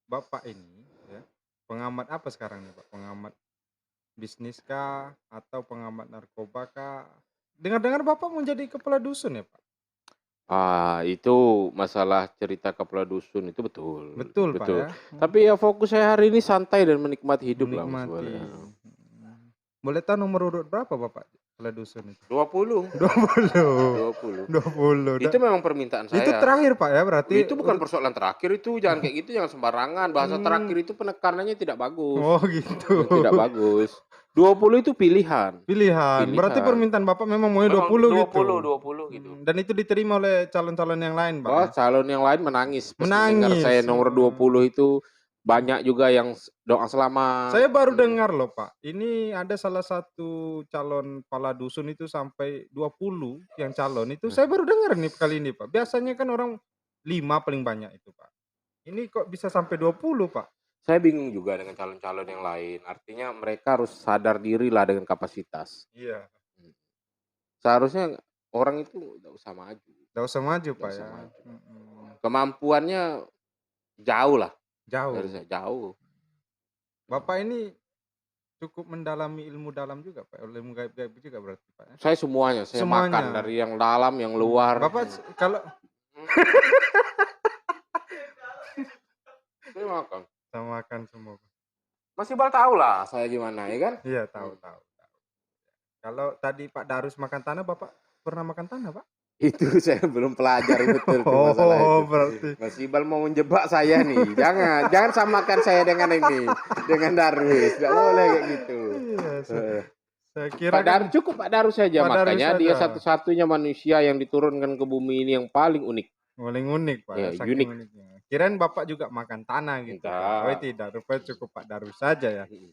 Bapak ini ya, pengamat apa sekarang nih Pak? Pengamat bisnis kah? Atau pengamat narkoba kah? Dengar-dengar Bapak mau jadi kepala dusun ya Pak? Itu masalah cerita kepala dusun itu betul, Betul Pak betul. ya? Tapi ya fokus saya hari ini santai dan menikmati hidup lah Mas, Menikmati. sebenarnya. Boleh tahu nomor urut berapa Bapak kepala dusun itu? 20, 20, 20. 20. Itu memang permintaan Itu saya. terakhir Pak ya berarti Itu bukan persoalan terakhir itu, jangan kayak gitu, jangan sembarangan. Bahasa mmm, terakhir itu penekanannya tidak bagus, oh gitu. tidak bagus. 20 itu pilihan, Pilihan, berarti pilihan. permintaan Bapak memang maunya Memang 20 20, gitu? 20 gitu. Dan itu diterima oleh calon-calon yang lain Pak Oh, ya? calon yang lain menangis pas mendengar Menangis, saya nomor 20 itu, banyak juga yang doa selamat, saya baru gitu. dengar loh Pak, ini ada salah satu calon kepala dusun itu sampai 20 yang calon itu Nah, saya baru dengar nih kali ini Pak, biasanya kan orang 5 paling banyak itu Pak, ini kok bisa sampai 20 Pak? saya bingung juga dengan calon-calon yang lain, artinya mereka harus sadar dirilah dengan kapasitas. Iya, Mhm. Seharusnya orang itu nggak usah maju, nggak usah maju nggak Pak usah ya, maju. mhm, Kemampuannya jauh lah dari jauh. saya, jauh. Bapak ini cukup mendalami ilmu dalam juga Pak, ilmu gaib-gaib juga berarti Pak ya? Saya semuanya, saya makan Semuanya? dari yang dalam, yang luar. Bapak kalau Mhm, saya makan. sama makan semua Pak? Mas Iqbal tahu lah saya gimana, ya kan? Iya tahu Mhm. tahu tahu. Kalau tadi Pak Darus makan tanah, Bapak pernah makan tanah, Pak? Itu saya belum pelajari betul tuh masalah Oh, itu. berarti Mas Iqbal mau menjebak saya nih, jangan jangan samakan saya dengan ini, dengan Darwis, nggak boleh kayak gitu. iya, Heeh. saya kira kan Cukup Pak Darwis saja, Pak Darus makanya dia saja. satu-satunya manusia yang diturunkan ke bumi ini yang paling unik. Paling unik, Pak, ya, Ya, saking unik. uniknya. Kirain Bapak juga makan tanah gitu, Pak. Oh, Enggak. tidak, rupanya cukup Pak Darus saja ya. Mhm.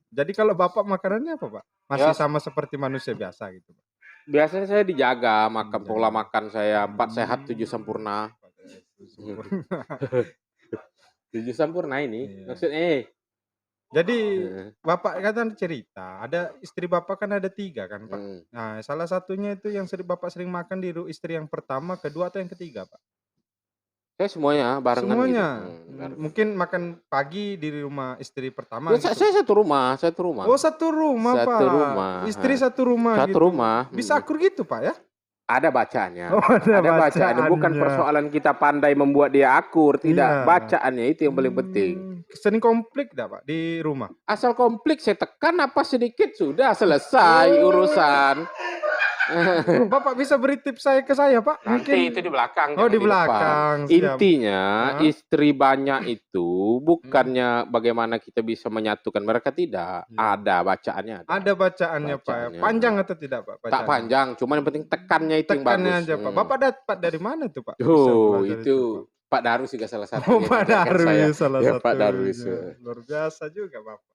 Jadi kalau Bapak makanannya apa, Pak? Masih Ya, sama seperti manusia biasa gitu, Pak? biasanya saya dijaga makan pola Dijaga. makan saya 4 sehat 7 Mmm, sempurna. Mhm. sempurna. 7 sempurna ini Iya. maksudnya Jadi heeh, Bapak kan cerita, ada istri Bapak kan ada 3 kan, Pak. mhm. Nah, salah satunya itu yang Bapak sering makan di istri yang pertama, kedua, atau yang ketiga, Pak? Saya semuanya barengan gitu, Semuanya? barengan. Mungkin makan pagi di rumah istri Ya pertama gitu? saya satu rumah, satu rumah. Oh, satu rumah, Satu Pak. rumah, Istri satu rumah satu gitu. rumah, Bisa akur gitu, Pak, ya? Ada bacaannya, Oh, ada ada bacaannya, bukan bacaannya. persoalan kita pandai membuat dia akur, tidak, Iya. bacaannya itu yang paling penting. Sering konflik nggak, Pak, di rumah? Asal konflik saya tekan apa sedikit sudah selesai Oh. urusan. Bapak bisa beri tips ke saya, Pak? Nanti itu Mungkin di belakang, oh, jangan di di depan. belakang, siap. Intinya Heeh, istri banyak itu mhm, bukannya bagaimana kita bisa menyatukan mereka, tidak. iya. Ada bacaannya ada. Ada bacaannya, Pak, ya? Bacaannya, Panjang atau tidak, Pak, tak bacaannya? panjang, cuman yang penting tekannya itu yang Tekannya bagus. aja, Pak. Bapak dapat dari mana tuh, Pak, bisa Oh, belajar itu, Pak? itu Pak Darus juga salah satu Oh, yang Pak ngajarkan saya. Darwis salah Ya Pak Darus, satunya. Luar biasa juga, Bapak.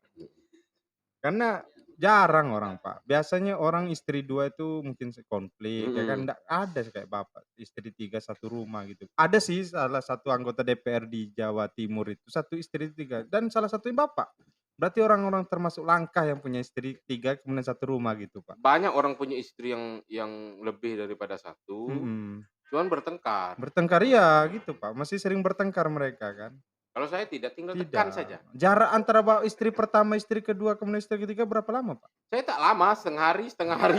Karena jarang orang, Pak. Biasanya orang istri 2 itu mungkin konflik, ya kan, mhm. nggak ada sih kayak Bapak, istri 3 satu rumah gitu. Ada sih salah satu anggota DPR di Jawa Timur itu, satu istri 3 dan salah satunya Bapak. Berarti orang-orang termasuk langka yang punya istri 3 kemudian satu rumah gitu, Pak. Banyak orang punya istri yang lebih daripada satu, Mhm. cuman bertengkar. Bertengkar iya gitu, Pak, masih sering bertengkar mereka kan. Kalau saya tidak, tinggal tekan Tidak. saja. Jarak antara istri pertama, istri kedua, kemudian istri ketiga berapa lama, Pak? Saya tak lama, setengah hari.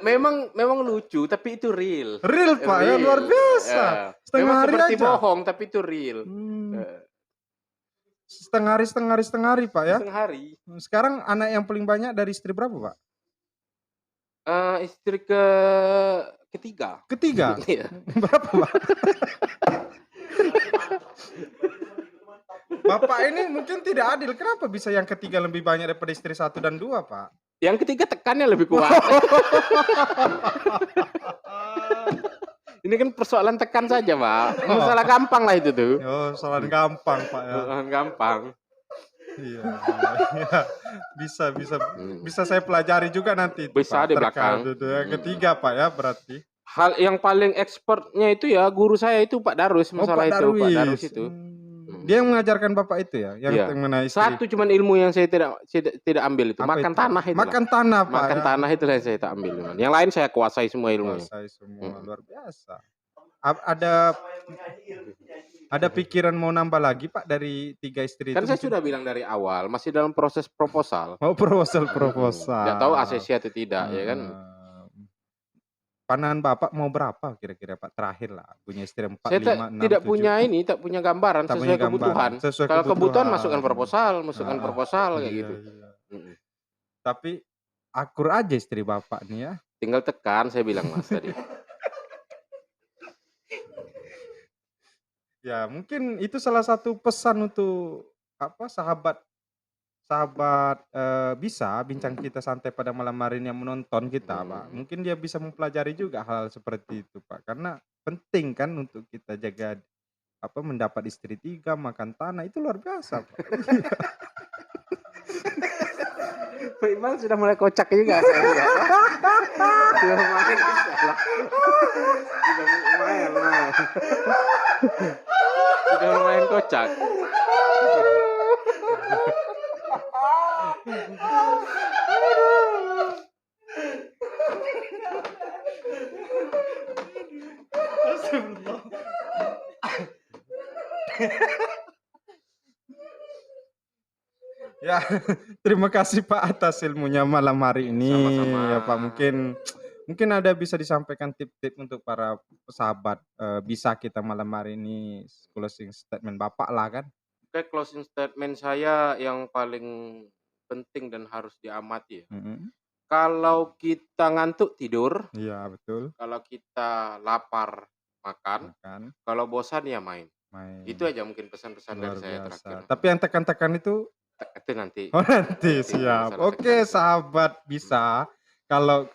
Memang memang lucu, tapi itu real. Real, Pak, ya, luar Real, biasa. Setengah memang hari seperti aja? bohong, tapi itu real. Mmm, Heeh, setengah hari setengah hari setengah hari, Pak, ya? setengah hari. Sekarang anak yang paling banyak dari istri berapa, Pak? Istri ketiga. Ketiga? Iya. Berapa, Pak? Bapak ini mungkin tidak adil, kenapa bisa yang ketiga lebih banyak daripada istri satu dan 2, Pak? Yang ketiga tekannya lebih kuat. Ini kan persoalan tekan saja, Pak. Masalah gampang lah itu tuh. Oh, soalan gampang, Pak, ya? Gampang. Iya iya. Bisa bisa Mmm, bisa saya pelajari juga nanti itu, bisa Pak, di terkait belakang. itu yang ketiga, Pak, ya, berarti? Hal yang paling expertnya itu ya guru saya itu Pak Darus, Oh, Pak masalah itu, Pak Darus Darwis. itu. Di Dia yang mengajarkan Bapak itu ya, yang Iya. mengenai istri. Satu cuman ilmu yang saya tidak ambil itu, Apa makan itu? tanah itu. Makan tanah, Pak, Makan ya. tanah itu yang saya tak ambil. Yang lain saya kuasai semua ilmunya. Kuasai semua, Mhm. luar biasa. Ada pikiran mau nambah lagi Pak dari 3 istri Kan itu saya mungkin? sudah bilang dari awal, masih dalam proses proposal. Oh, Nggak tahu proposal. ACC atau tidak, ya kan? Heeh. Pandangan Bapak mau berapa kira-kira Pak? Terakhir lah, punya istri 4, Saya 5, 6, tidak 7. tak punya gambaran Tak punya sesuai gambaran, kebutuhan. sesuai Kalau kebutuhan masukkan kebutuhan. proposal Heeh. kayak Iya, gitu. iya. Mhm. Tapi akur aja istri Bapak nih ya. Tinggal tekan saya bilang Mas tadi. Ya, mungkin itu salah satu pesan untuk sahabat bisa bincang kita santai pada malam hari ini yang menonton kita, Pak. Mungkin dia bisa mempelajari juga hal seperti itu, Pak. Karena penting kan untuk kita jaga mendapat istri 3, makan tanah, itu luar biasa, Pak. Pak Iqbal sudah mulai kocak juga saya lihat. Sudah lumayan salah. Sudah lumayan. Sudah lumayan kocak. Ya, terima kasih Pak atas ilmunya malam hari ini. Sama-sama. Ya Pak, mungkin ada bisa disampaikan tip-tip untuk para sahabat bisa kita malam hari ini closing statement Bapak lah kan? Oke, closing statement saya yang paling penting dan harus diamati ya. Mhm. Kalau kita ngantuk tidur, Iya betul, kalau kita lapar makan, makan, kalau bosan ya main. main. Itu aja mungkin pesan-pesan dari Luar saya biasa. terakhir. Tapi yang tekan-tekan itu Itu nanti. oh nanti Itu siap. masalah Oke tekan. sahabat bisa kalau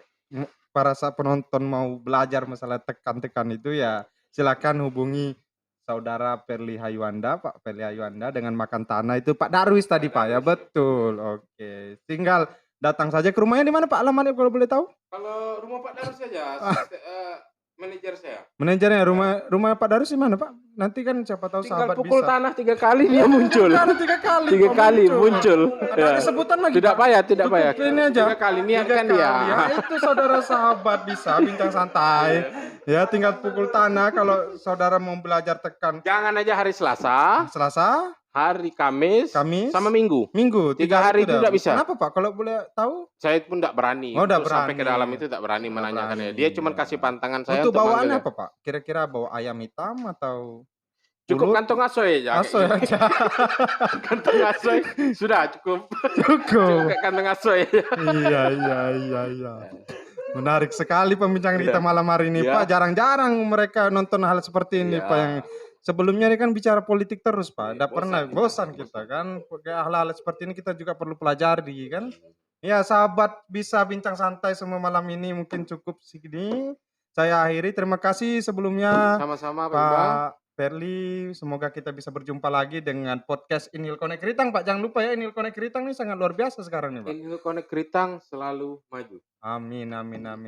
para penonton mau belajar masalah tekan-tekan itu ya silakan hubungi saudara Perli Hayuanda, Pak Perli Hayuanda dengan makan tanah itu Pak Darwis tadi Pak ya, betul. Oke, tinggal datang saja ke rumahnya di mana Pak alamatnya kalau boleh tahu? Kalau rumah Pak Darus saja, manajer saya. Manajernya rumah Pak Darwis di mana Pak? Nanti kan siapa tahu Tinggal sahabat pukul bisa. tanah 3 kali dia muncul. Karena 3 kali. 3 kali muncul. Ada sebutan lagi. Tidak Pak? payah, tidak Cukup payah. ini aja. 3 kali niatkan 3 dia. kali. Ya, itu saudara sahabat bisa bincang santai. Ya, tinggal pukul tanah kalau saudara mau belajar tekan. Jangan aja hari Selasa, Selasa, hari Kamis, sama Minggu. Minggu. 3 hari itu tidak bisa. Kenapa Pak? Kalau boleh tahu? Saya pun tidak berani. Oh, tidak sampai berani. ke dalam itu tidak berani Nggak menanyakannya. berani. Dia cuma kasih pantangan saya Untuk bawaan manggilnya. apa Pak? Kira-kira bawa ayam hitam atau Cukup ulut? kantong asoy aja. Asoy aja. Kantong asoy sudah cukup. Cukup. Kantong asoy aja. Iya. Menarik sekali pembincangan kita malam hari ini, Iya. Pak. Jarang-jarang mereka nonton hal seperti ini, Iya. Pak. Yang sebelumnya ini kan bicara politik terus, Pak. Tidak pernah bosan bosan. kita kan. Hal-hal seperti ini kita juga perlu pelajari kan. Ya, sahabat bisa bincang santai semua malam ini mungkin cukup segini. Saya akhiri. Terima kasih sebelumnya Sama-sama Pak Iqbal. Pak Perli. Semoga kita bisa berjumpa lagi dengan podcast Inil Connect Kritang, Pak. Jangan lupa ya, Inil Connect Kritang ini sangat luar biasa sekarang nih, Pak. Inil Connect Kritang selalu maju. Amin.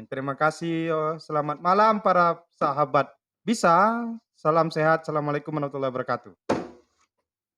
Terima kasih. Selamat malam para sahabat bisa. Salam sehat. Assalamualaikum warahmatullahi wabarakatuh.